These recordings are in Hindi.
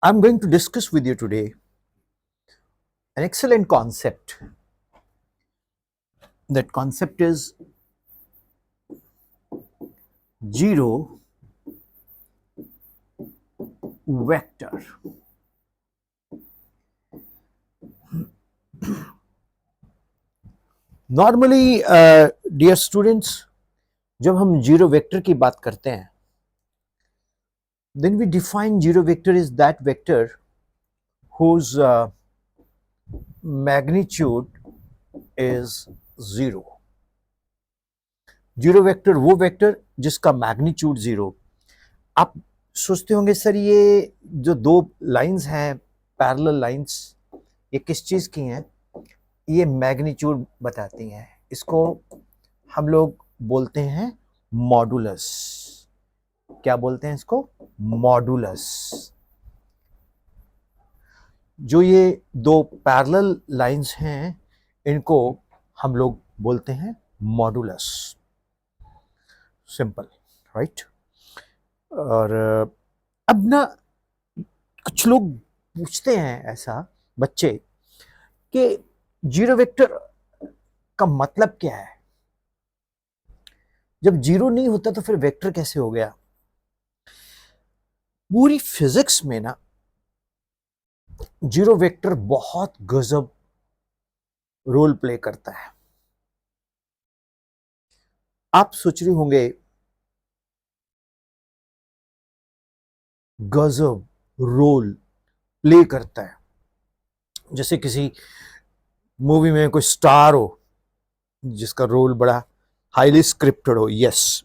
I'm going to discuss with you today an excellent concept. That concept is zero vector. Normally, dear students, जब हम जीरो वेक्टर की बात करते हैं, then we define zero vector is that vector whose magnitude is zero. Zero vector वो वेक्टर जिसका मैग्नीट्यूड जीरो। आप सोचते होंगे सर ये जो दो लाइंस हैं पैरेलल लाइंस ये किस चीज की हैं? ये मैग्नीट्यूड बताती हैं। इसको हम लोग बोलते हैं मॉडुलस। क्या बोलते हैं इसको? मॉडुलस। जो ये दो पैरेलल लाइंस हैं इनको हम लोग बोलते हैं मॉडुलस। Simple, right? और अब ना कुछ लोग पूछते हैं ऐसा, बच्चे, कि जीरो वेक्टर का मतलब क्या है? जब जीरो नहीं होता तो फिर वेक्टर कैसे हो गया? पूरी फिजिक्स में ना जीरो वेक्टर बहुत गजब रोल प्ले करता है। आप सोच रहे होंगे गजब रोल प्ले करता है, जैसे किसी मूवी में कोई स्टार हो जिसका रोल बड़ा हाईली स्क्रिप्टेड हो। यस,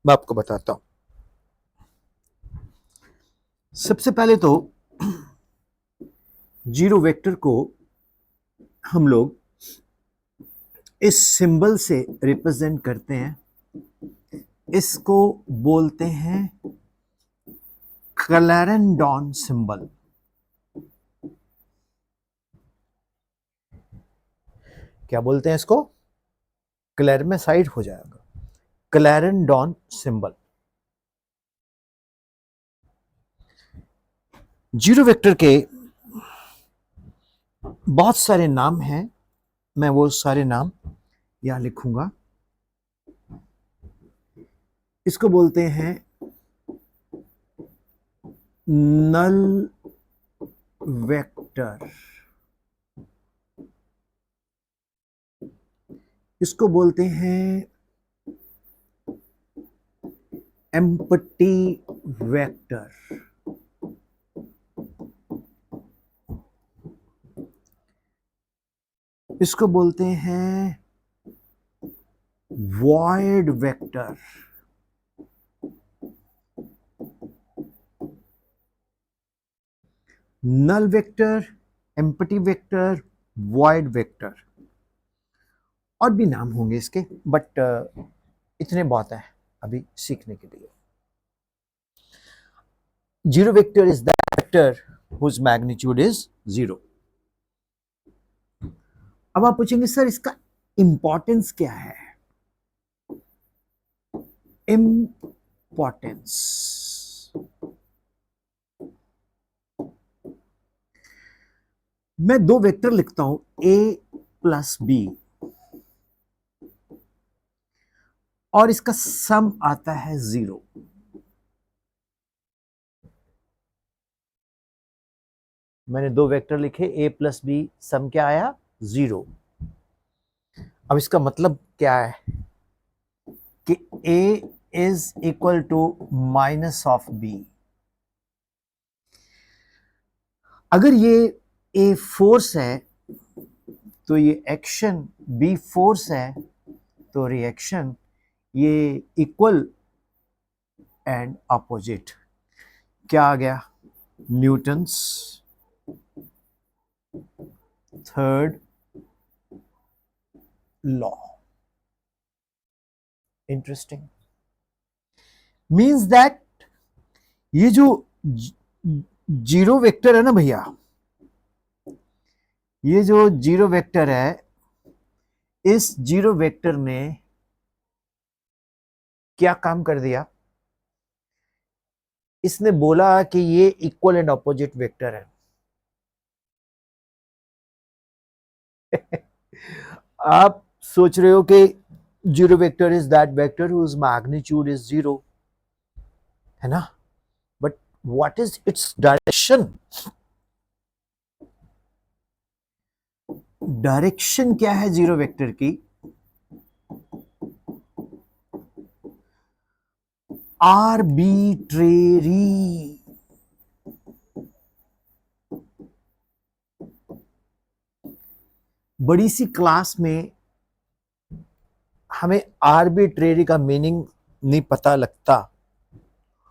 मैं आपको बताता हूं। सबसे पहले तो जीरो वेक्टर को हम लोग इस सिंबल से रिप्रेजेंट करते हैं। इसको बोलते हैं क्लैरेंडॉन सिंबल। क्या बोलते हैं इसको? क्लैर में साइड हो जाएगा, क्लैरेंडॉन सिंबल। जीरो वेक्टर के बहुत सारे नाम हैं, मैं वो सारे नाम यहां लिखूंगा। इसको बोलते हैं नल वेक्टर, इसको बोलते हैं एम्प्टी वेक्टर, इसको बोलते हैं void vector, null vector, empty vector, void vector. और भी नाम होंगे इसके, बट इतने बहुत है अभी सीखने के लिए। Zero vector is that vector whose magnitude is zero. अब आप पूछेंगे सर इसका इंपॉर्टेंस क्या है? इंपॉर्टेंस, मैं दो वेक्टर लिखता हूं a प्लस बी और इसका सम आता है जीरो। मैंने दो वेक्टर लिखे a प्लस बी, सम क्या आया? जीरो। अब इसका मतलब क्या है कि a is equal to minus of b। अगर ये a फोर्स है तो ये एक्शन b फोर्स है, तो रिएक्शन ये इक्वल एंड अपोजिट। क्या आ गया? Newton's third law. Interesting. Means that ये जो जीरो वेक्टर है ना भैया, ये जो जीरो वेक्टर है, इस जीरो वेक्टर ने क्या काम कर दिया? इसने बोला कि ये इक्वल एंड ऑपोजिट वेक्टर है। आप सोच रहे हो कि zero vector is that vector whose magnitude is zero, है ना, but what is its direction? Direction क्या है जीरो वेक्टर की? आर्बिट्रेरी। बड़ी सी क्लास में हमें आर्बिट्रेरी का मीनिंग नहीं पता लगता,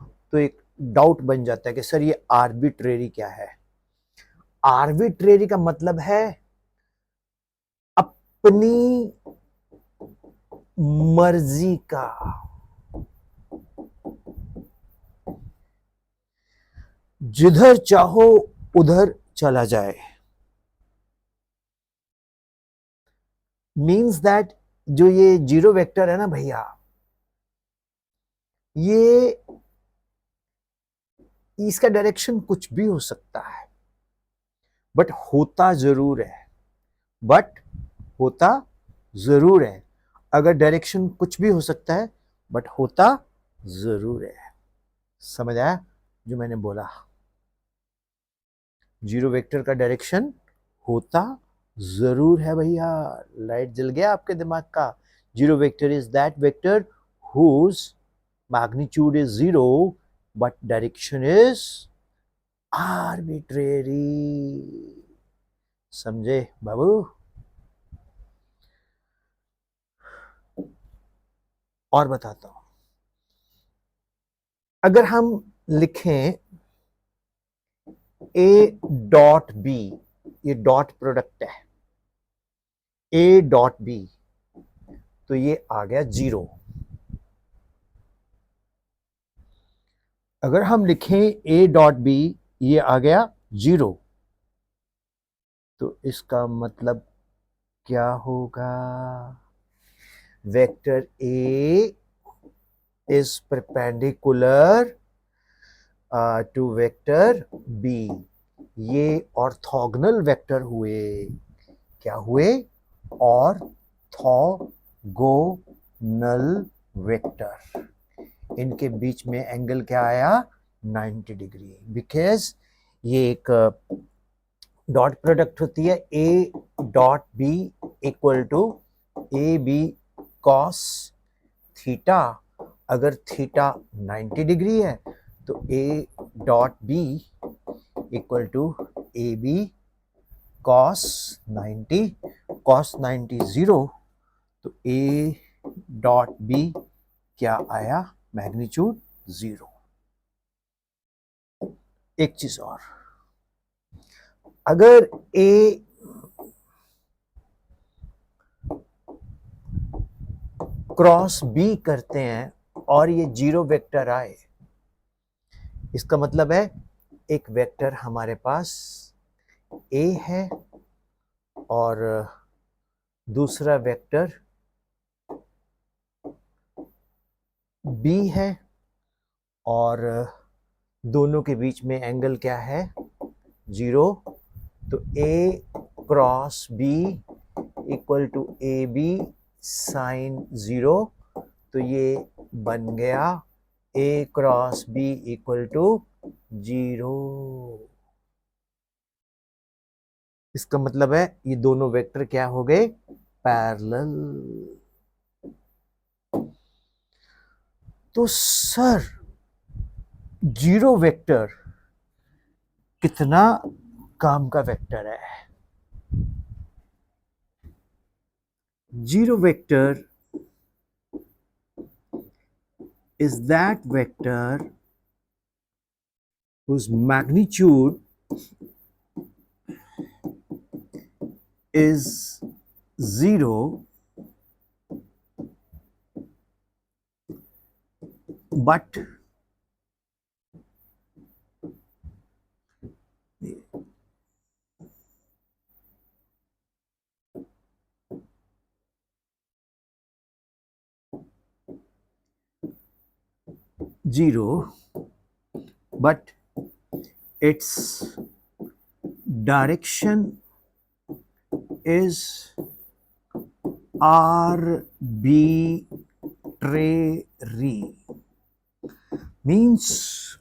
तो एक डाउट बन जाता है कि सर ये आर्बिट्रेरी क्या है। आर्बिट्रेरी का मतलब है अपनी मर्जी का। जिधर चाहो उधर चला जाए। मीन्स दैट जो ये जीरो वेक्टर है ना भैया, ये इसका डायरेक्शन कुछ भी हो सकता है, बट होता जरूर है। बट होता जरूर है। अगर डायरेक्शन कुछ भी हो सकता है बट होता जरूर है। समझ आया जो मैंने बोला? जीरो वेक्टर का डायरेक्शन होता जरूर है भैया। लाइट जल गया आपके दिमाग का? Zero vector is that vector whose magnitude is zero but direction is arbitrary. समझे बाबू? और बताता हूं। अगर हम लिखें ए डॉट बी, ये डॉट प्रोडक्ट है, ए डॉट बी, तो ये आ गया जीरो। अगर हम लिखें ए डॉट बी, ये आ गया जीरो, तो इसका मतलब क्या होगा? Vector A is perpendicular to vector B. ये ऑर्थोगोनल वेक्टर हुए। क्या हुए? Orthogonal vector. इनके बीच में एंगल क्या आया? 90 डिग्री। बिकॉज ये एक डॉट प्रोडक्ट होती है, A dot B equal to A B cos theta. अगर थीटा 90 डिग्री है तो A dot B equal to A B cos 90। Cos 90 zero, तो ए डॉट बी क्या आया? Magnitude zero. एक चीज और, अगर ए क्रॉस बी करते हैं और ये जीरो वेक्टर आए, इसका मतलब है एक वेक्टर हमारे पास ए है और दूसरा वेक्टर बी है, और दोनों के बीच में एंगल क्या है? जीरो। तो A cross B equal to A B sine zero. तो ये बन गया A cross B equal to zero. इसका मतलब है ये दोनों वेक्टर क्या हो गए? पैरेलल। तो सर जीरो वेक्टर कितना काम का वेक्टर है? Zero vector is that vector whose magnitude is zero but zero but its direction is arbitrary, means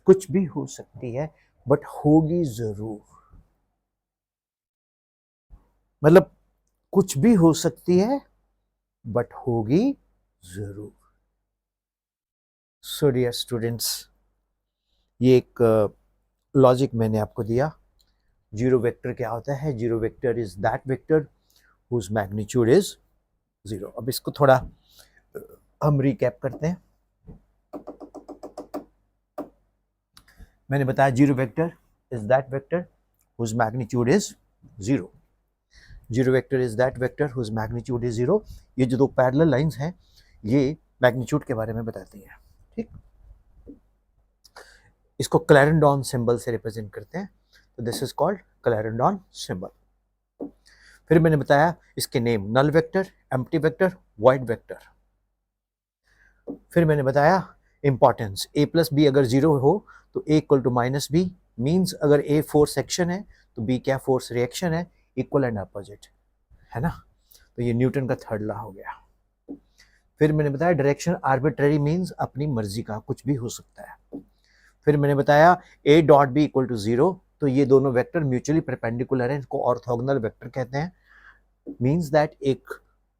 कुछ भी हो सकती है बट होगी जरूर, मतलब कुछ भी हो सकती है बट होगी जरूर। सो डियर स्टूडेंट्स, ये एक लॉजिक मैंने आपको दिया। जीरो वेक्टर क्या होता है? Zero vector is that vector whose magnitude is zero. अब इसको थोड़ा हम रिकैप करते हैं। मैंने बताया zero vector is that vector whose magnitude is zero. Zero vector is that vector whose magnitude is zero. ये जो दो पैरेलल लाइंस हैं ये मैग्नीट्यूड के बारे में बताती हैं, ठीक। इसको क्लैरेंडॉन सिंबल से रिप्रेजेंट करते हैं, तो this is called Clarendon symbol. फिर मैंने बताया इसके name null vector, empty vector, void vector. फिर मैंने बताया इंपॉर्टेंस, ए प्लस बी अगर जीरो हो तो A equal to minus B, means अगर ए फोर्स एक्शन है तो बी क्या फोर्स रिएक्शन है, इक्वल एंड अपोजिट, है ना। तो ये न्यूटन का थर्ड लॉ हो गया। फिर मैंने बताया डायरेक्शन आर्बिट्ररी, मीन्स अपनी मर्जी का कुछ भी हो सकता है। फिर मैंने बताया A dot B equal to zero, तो ये दोनों वेक्टर म्यूचुअली परपेंडिकुलर हैं, इसको ऑर्थोगोनल वेक्टर कहते हैं। मीन्स दैट एक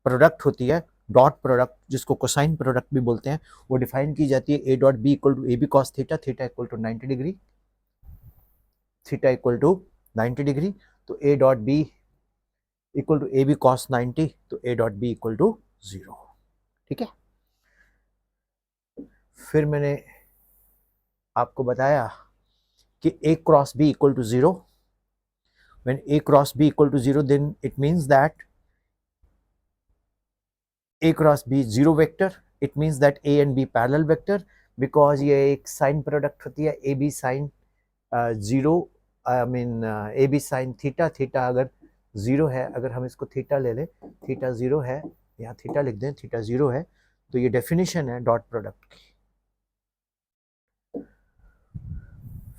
प्रोडक्ट होती है डॉट प्रोडक्ट, जिसको कोसाइन प्रोडक्ट भी बोलते हैं, वो डिफाइन की जाती है A dot B equal to A B cos theta, theta equal to 90 degree, theta equal to 90 degree. तो A dot B equal to A B cos 90, तो A dot B equal to zero, ठीक है। फिर मैंने आपको बताया कि a cross b equal to zero. when a cross b equal to zero, then it means that a cross b is zero vector. It means that a and b parallel vector, because ये एक साइन प्रोडक्ट होती है A B sine zero, I mean A B sine theta, theta अगर जीरो है, अगर हम इसको थीटा ले लें, थीटा जीरो है, यहाँ थीटा लिख दें, थीटा जीरो है, तो ये डेफिनेशन है डॉट प्रोडक्ट की।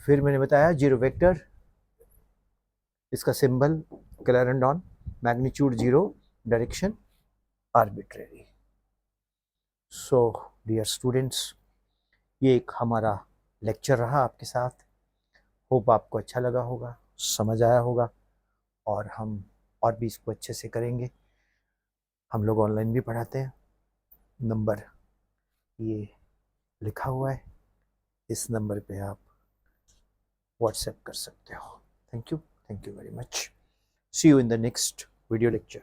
फिर मैंने बताया जीरो वेक्टर, इसका symbol Clarendon, magnitude zero, direction arbitrary. So dear students, ये एक हमारा लेक्चर रहा आपके साथ। होप आपको अच्छा लगा होगा, समझ आया होगा, और हम और भी इसको अच्छे से करेंगे। हम लोग ऑनलाइन भी पढ़ाते हैं, नंबर ये लिखा हुआ है, इस नंबर पे आप व्हाट्सएप कर सकते हो। Thank you very much. See you in the next video lecture.